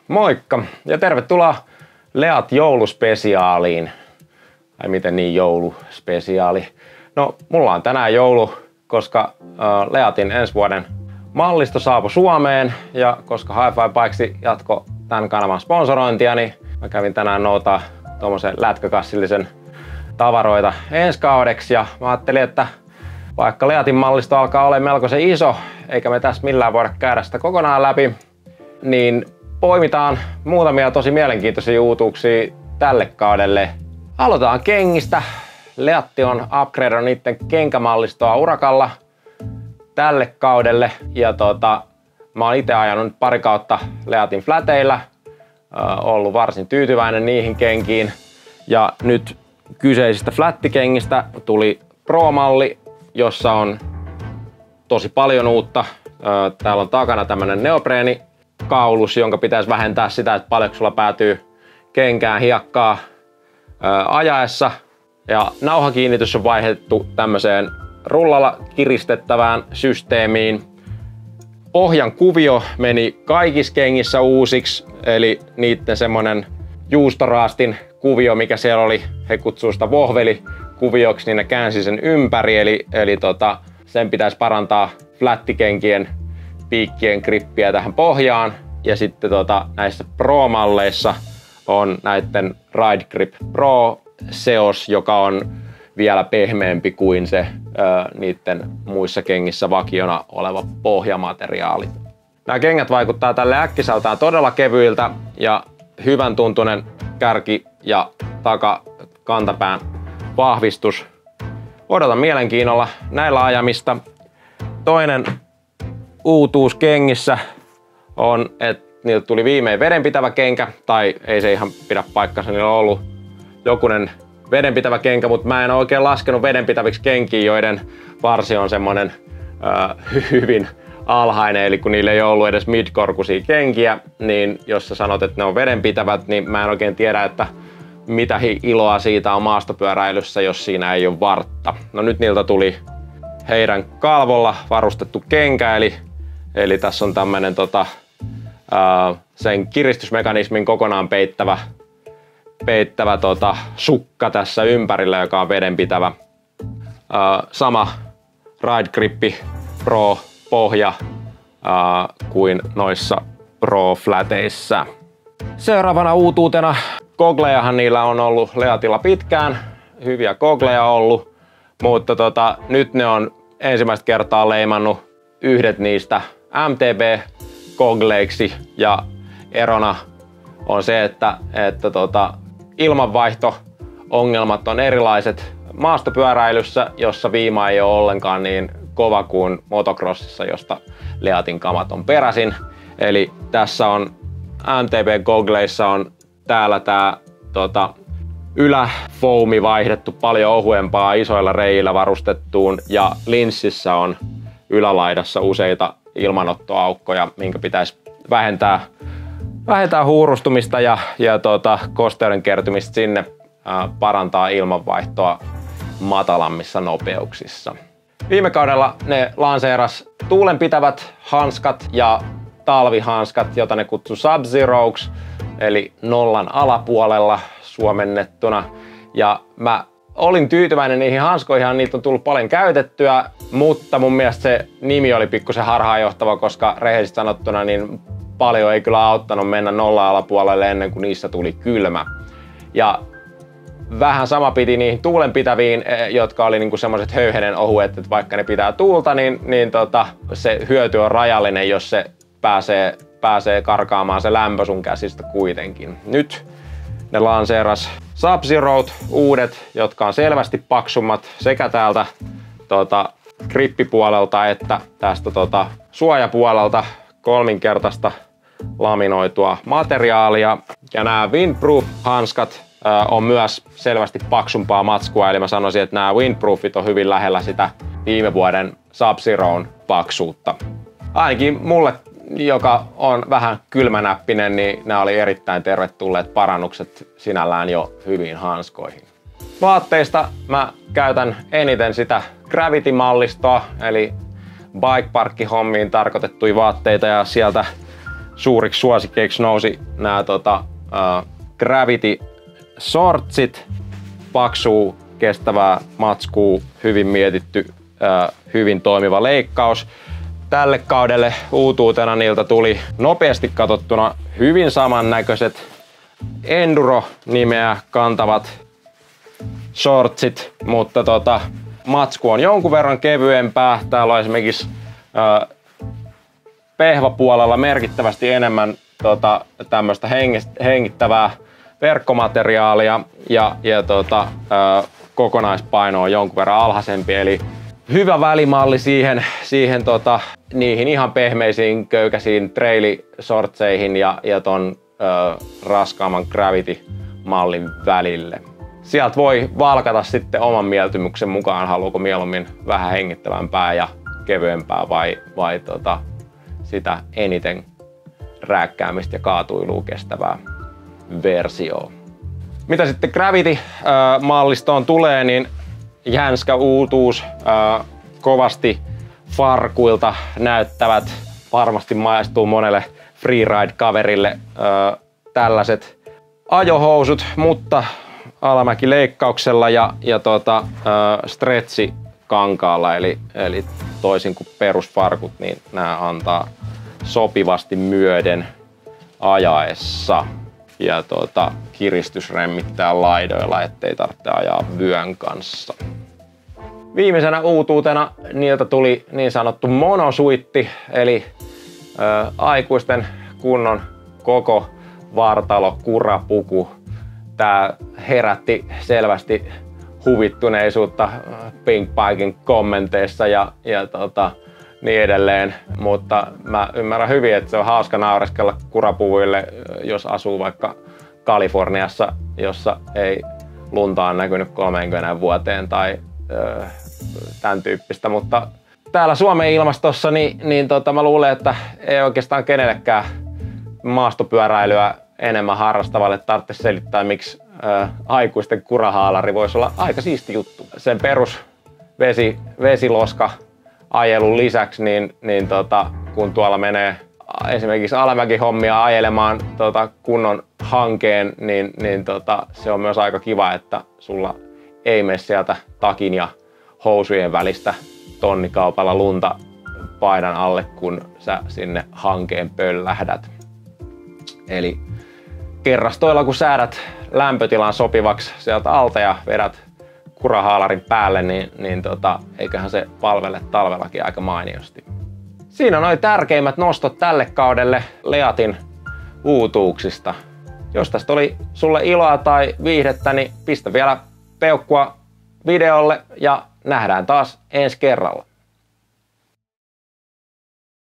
Moikka ja tervetuloa Leat jouluspesiaaliin. Tai miten niin jouluspesiaali? No, mulla on tänään joulu, koska Leatin ensi vuoden mallisto saapui Suomeen ja koska Hi-Fi Bikes jatko tämän kanavan sponsorointia, niin mä kävin tänään noutaa tommosen lätkäkassillisen tavaroita ensi kaudeksi ja mä ajattelin, että vaikka Leatin mallisto alkaa olla melkoisen iso, eikä me tässä millään voida käydä sitä kokonaan läpi, niin poimitaan muutamia tosi mielenkiintoisia uutuuksia tälle kaudelle. Aloitetaan kengistä. Leatti on upgradeannut niiden kenkämallistoa urakalla tälle kaudelle. Ja mä oon itse ajanut pari kautta Leatin fläteillä. Ollut varsin tyytyväinen niihin kenkiin. Ja nyt kyseisistä flättikengistä tuli Pro-malli, jossa on tosi paljon uutta. Täällä on takana tämmönen neopreenikaulus, jonka pitäisi vähentää sitä, että paljonko sulla päätyy kenkään hiekkaa ajaessa. Ja nauhakiinnitys on vaihdettu tämmöiseen rullalla kiristettävään systeemiin. Pohjan kuvio meni kaikissa kengissä uusiksi, eli niitten semmonen juustoraastin kuvio, mikä siellä oli, he kutsuu sitä vohvelikuvioksi, niin ne käänsi sen ympäri, eli sen pitäisi parantaa flättikenkien piikkien grippiä tähän pohjaan. Ja sitten näissä Pro-malleissa on näitten Ride Grip Pro seos, joka on vielä pehmeämpi kuin se niiden muissa kengissä vakiona oleva pohjamateriaali. Nämä kengät vaikuttaa tälle äkkiseltään todella kevyiltä ja hyvän tuntunen kärki ja kantapään vahvistus. Odotan mielenkiinnolla näillä ajamista. Toinen uutuus kengissä on, että niiltä tuli viimein vedenpitävä kenkä, tai ei se ihan pidä paikkansa, niillä on ollut jokunen vedenpitävä kenkä, mutta mä en oikein laskenut vedenpitäviksi kenkiä, joiden varsi on semmonen hyvin alhainen, eli kun niillä ei ollut edes midkorkuisia kenkiä, niin jos sä sanot, että ne on vedenpitävät, niin mä en oikein tiedä, että mitä iloa siitä on maastopyöräilyssä, jos siinä ei ole vartta. No nyt niiltä tuli heidän kalvolla varustettu kenkä, eli tässä on tämmönen sen kiristysmekanismin kokonaan peittävä sukka tässä ympärillä, joka on vedenpitävä. Sama Ride Grip Pro pohja kuin noissa Pro fläteissä. Seuraavana uutuutena goglejahan niillä on ollut Leatilla pitkään, hyviä gogleja ollut, mutta nyt ne on ensimmäistä kertaa leimannut yhdet niistä MTB-gogleiksi ja erona on se, että ilmanvaihto-ongelmat on erilaiset maastopyöräilyssä, jossa viima ei ole ollenkaan niin kova kuin motocrossissa, josta Leatin kamat on peräisin. Eli tässä on MTB-gogleissa on täällä tää yläfoami vaihdettu paljon ohuempaa isoilla reiillä varustettuun ja linssissä on ylälaidassa useita ilmanottoaukkoja, minkä pitäisi vähentää huurustumista ja kosteuden kertymistä sinne, parantaa ilmanvaihtoa matalammissa nopeuksissa. Viime kaudella ne lanseeras tuulenpitävät hanskat ja talvihanskat, jota ne kutsuu Sub-Zeroiksi, eli nollan alapuolella suomennettuna. Ja mä olin tyytyväinen niihin hanskoihin, niitä on tullut paljon käytettyä, mutta mun mielestä se nimi oli pikkusen harhaanjohtava, koska rehellisesti sanottuna niin paljon ei kyllä auttanut mennä nollan alapuolelle ennen kuin niissä tuli kylmä. Ja vähän sama piti niihin tuulenpitäviin, jotka oli niinku semmoiset höyhenen ohuet, että vaikka ne pitää tuulta, niin se hyöty on rajallinen, jos se pääsee karkaamaan se lämpö sun käsistä kuitenkin. Nyt ne lanseeras Sub-Zerot uudet, jotka on selvästi paksummat sekä täältä grippipuolelta että tästä suojapuolelta, kolminkertaista laminoitua materiaalia. Ja nämä Windproof-hanskat on myös selvästi paksumpaa matskua, eli mä sanoisin, että nämä Windproofit on hyvin lähellä sitä viime vuoden Sub-Zeron paksuutta. Ainakin mulle, joka on vähän kylmänäppinen, niin nämä oli erittäin tervetulleet parannukset sinällään jo hyviin hanskoihin. Vaatteista mä käytän eniten sitä Gravity-mallistoa, eli bikeparkkihommiin tarkoitettuja vaatteita, ja sieltä suuriksi suosikeiksi nousi nämä Gravity shortsit, paksuu, kestävää matskuu, hyvin mietitty, hyvin toimiva leikkaus. Tälle kaudelle uutuutena niiltä tuli nopeasti katsottuna hyvin samannäköiset Enduro-nimeä kantavat shortsit, mutta matsku on jonkun verran kevyempää. Täällä on esimerkiksi pehvapuolella merkittävästi enemmän tämmöistä hengittävää verkkomateriaalia ja kokonaispaino on jonkun verran alhaisempi, eli hyvä välimalli siihen niihin ihan pehmeisiin köykäisiin trail-shortseihin ja ton raskaamman Gravity-mallin välille. Sieltä voi valkata sitten oman mieltymyksen mukaan, haluuko mieluummin vähän hengittävämpää ja kevyempää vai sitä eniten rääkkäämistä ja kaatuilua kestävää versioa. Mitä sitten Gravity-mallistoon tulee, niin jänskä uutuus, kovasti farkuilta näyttävät, varmasti maistuu monelle freeride-kaverille tällaiset ajohousut, mutta alamäkileikkauksella ja stretchi-kankaalla, eli toisin kuin perusfarkut, niin nämä antaa sopivasti myöden ajaessa. Ja kiristysremmittää laidoilla, ettei tarvitse ajaa vyön kanssa. Viimeisenä uutuutena niiltä tuli niin sanottu monosuitti, eli aikuisten kunnon koko vartalo kurapuku. Tää herätti selvästi huvittuneisuutta Pinkbiken kommenteissa ja niin edelleen, mutta mä ymmärrän hyvin, että se on hauska naureskella kurapuvuille, jos asuu vaikka Kaliforniassa, jossa ei lunta ole näkynyt 30 vuoteen tai tämän tyyppistä, mutta täällä Suomen ilmastossa niin mä luulen, että ei oikeastaan kenellekään maastopyöräilyä enemmän harrastavalle tarvitse selittää, miksi aikuisten kurahaalari voisi olla aika siisti juttu. Sen perus vesiloska ajelun lisäksi, kun tuolla menee esimerkiksi alamäkihommia ajelemaan kunnon hankeen, se on myös aika kiva, että sulla ei mene sieltä takin ja housujen välistä tonnikaupalla lunta paidan alle, kun sä sinne hankeen pöllähdät. Eli kerrastoilla kun säädät lämpötilan sopivaksi sieltä alta ja vedät kurahaalarin päälle, eiköhän se palvele talvellakin aika mainiosti. Siinä on noin tärkeimmät nostot tälle kaudelle Leatin uutuuksista. Jos tästä oli sulle iloa tai viihdettä, niin pistä vielä peukkua videolle ja nähdään taas ensi kerralla.